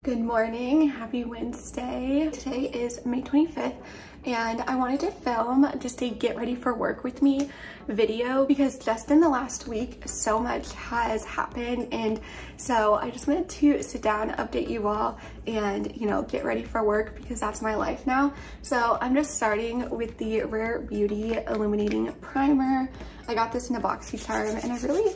Good morning, happy Wednesday. Today is May 25th and I wanted to film just a get ready for work with me video because just in the last week so much has happened, and so I just wanted to sit down, update you all, and get ready for work because that's my life now. So I'm just starting with the Rare Beauty Illuminating Primer. I got this in a BoxyCharm and I really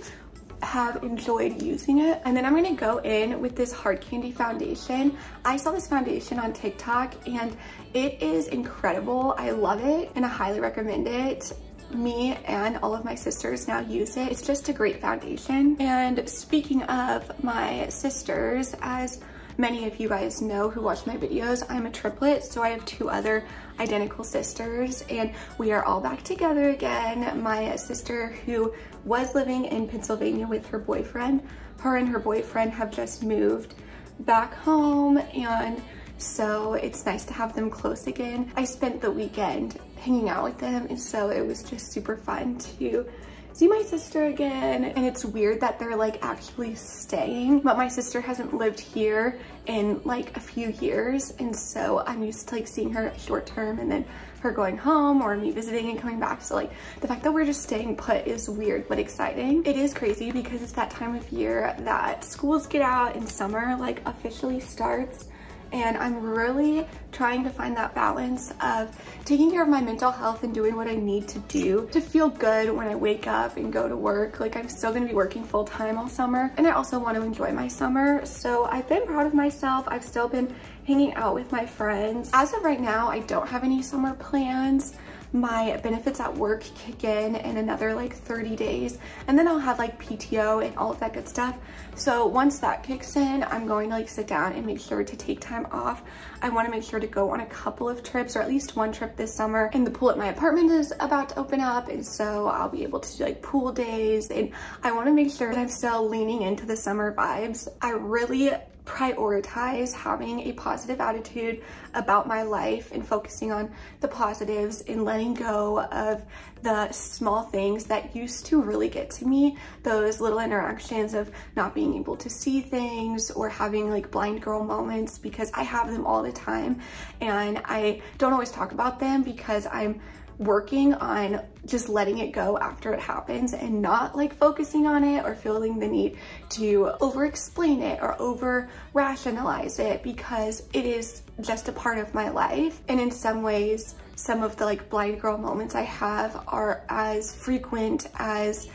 have enjoyed using it. And then I'm gonna go in with this Hard Candy foundation. I saw this foundation on TikTok and it is incredible. I love it and I highly recommend it. Me and all of my sisters now use it. It's just a great foundation. And speaking of my sisters, as many of you guys know who watch my videos, I'm a triplet, so I have two other identical sisters and we are all back together again. My sister who was living in Pennsylvania with her boyfriend, her and her boyfriend have just moved back home, and so it's nice to have them close again. I spent the weekend hanging out with them and so it was just super fun to see my sister again. And it's weird that they're like actually staying, but my sister hasn't lived here in like a few years, and so I'm used to like seeing her short term and then her going home or me visiting and coming back. So like the fact that we're just staying put is weird but exciting. It is crazy because it's that time of year that schools get out and summer like officially starts. And I'm really trying to find that balance of taking care of my mental health and doing what I need to do to feel good when I wake up and go to work. Like, I'm still gonna be working full time all summer and I also want to enjoy my summer. So I've been proud of myself. I've still been hanging out with my friends. As of right now, I don't have any summer plans. My benefits at work kick in another like 30 days and then I'll have like PTO and all of that good stuff. So once that kicks in, I'm going to like sit down and make sure to take time off. I want to make sure to go on a couple of trips, or at least one trip this summer. And the pool at my apartment is about to open up, and so I'll be able to do like pool days, and I want to make sure that I'm still leaning into the summer vibes. I really prioritize having a positive attitude about my life and focusing on the positives and letting go of the small things that used to really get to me. Those little interactions of not being able to see things or having like blind girl moments, because I have them all the time and I don't always talk about them because I'm working on just letting it go after it happens and not like focusing on it or feeling the need to over explain it or over rationalize it, because it is just a part of my life. And in some ways, some of the like blind girl moments I have are as frequent as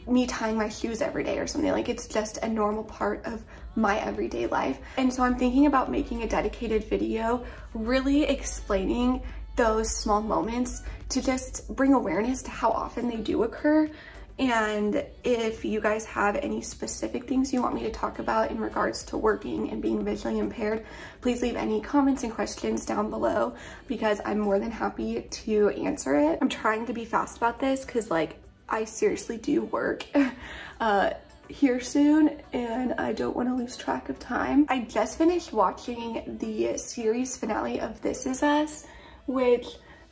me tying my shoes every day or something. Like, it's just a normal part of my everyday life. And so I'm thinking about making a dedicated video really explaining those small moments to just bring awareness to how often they do occur. And if you guys have any specific things you want me to talk about in regards to working and being visually impaired, please leave any comments and questions down below because I'm more than happy to answer it. I'm trying to be fast about this because like I seriously do work here soon and I don't want to lose track of time. I just finished watching the series finale of This Is Us, which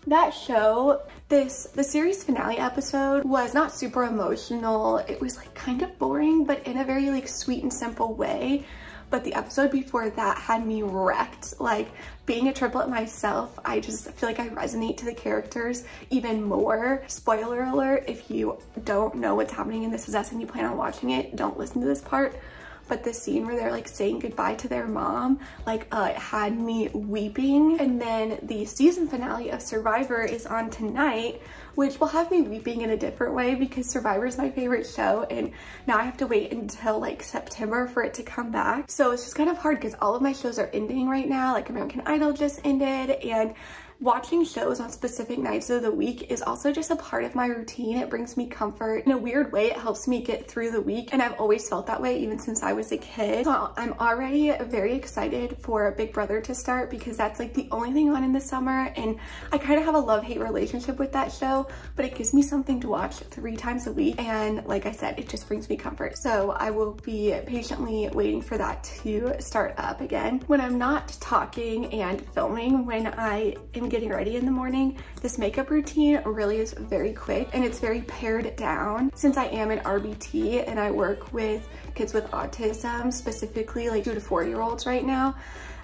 that show, the series finale episode was not super emotional. It was like kind of boring, but in a very like sweet and simple way. But the episode before that had me wrecked. Like, being a triplet myself, I just feel like I resonate to the characters even more. Spoiler alert, if you don't know what's happening in This Is Us and you plan on watching it, don't listen to this part. But the scene where they're like saying goodbye to their mom, like it had me weeping. And then the season finale of Survivor is on tonight, which will have me weeping in a different way because Survivor is my favorite show and now I have to wait until like September for it to come back. So it's just kind of hard because all of my shows are ending right now. Like American Idol just ended, and watching shows on specific nights of the week is also just a part of my routine. It brings me comfort. In a weird way, it helps me get through the week, and I've always felt that way even since I was a kid. So I'm already very excited for Big Brother to start because that's like the only thing on in the summer, and I kind of have a love-hate relationship with that show, but it gives me something to watch 3 times a week, and like I said, it just brings me comfort. So I will be patiently waiting for that to start up again. When I'm not talking and filming, when I am when getting ready in the morning. This makeup routine really is very quick and it's very pared down. Since I am an RBT and I work with kids with autism, specifically like 2 to 4-year-olds right now,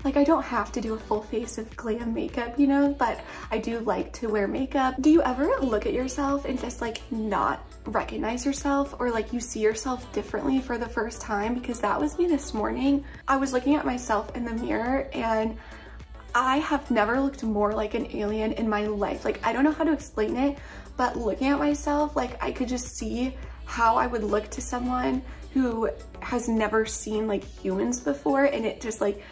like I don't have to do a full face of glam makeup, you know, but I do like to wear makeup. Do you ever look at yourself and just like not recognize yourself, or like you see yourself differently for the first time? Because that was me this morning. I was looking at myself in the mirror and I have never looked more like an alien in my life. Like I don't know how to explain it, but looking at myself, like I could just see how I would look to someone who has never seen like humans before, and it just like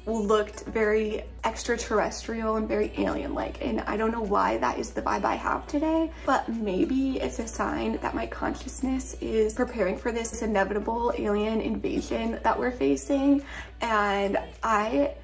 looked very extraterrestrial and very alien-like, and I don't know why that is the vibe I have today, but maybe it's a sign that my consciousness is preparing for this inevitable alien invasion that we're facing. And I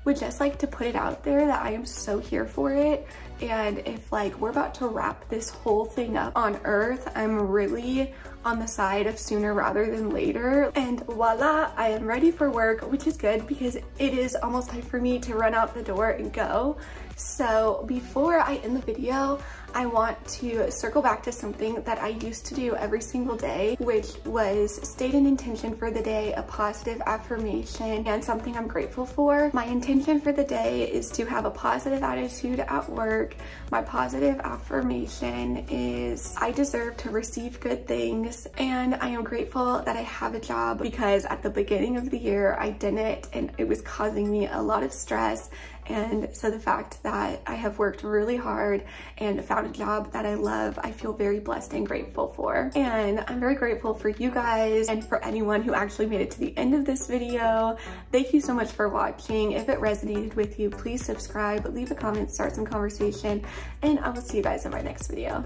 would just like to put it out there that I am so here for it. And if like we're about to wrap this whole thing up on Earth, I'm really on the side of sooner rather than later. And voila, I am ready for work, which is good because it is almost time for me to run out the door and go. So before I end the video, I want to circle back to something that I used to do every single day, which was state an intention for the day, a positive affirmation, and something I'm grateful for. My intention for the day is to have a positive attitude at work. My positive affirmation is I deserve to receive good things, and I am grateful that I have a job, because at the beginning of the year I didn't, and it was causing me a lot of stress. And so the fact that I have worked really hard and found a job that I love, I feel very blessed and grateful for. And I'm very grateful for you guys and for anyone who actually made it to the end of this video. Thank you so much for watching. If it resonated with you, please subscribe, leave a comment, start some conversation, and I will see you guys in my next video.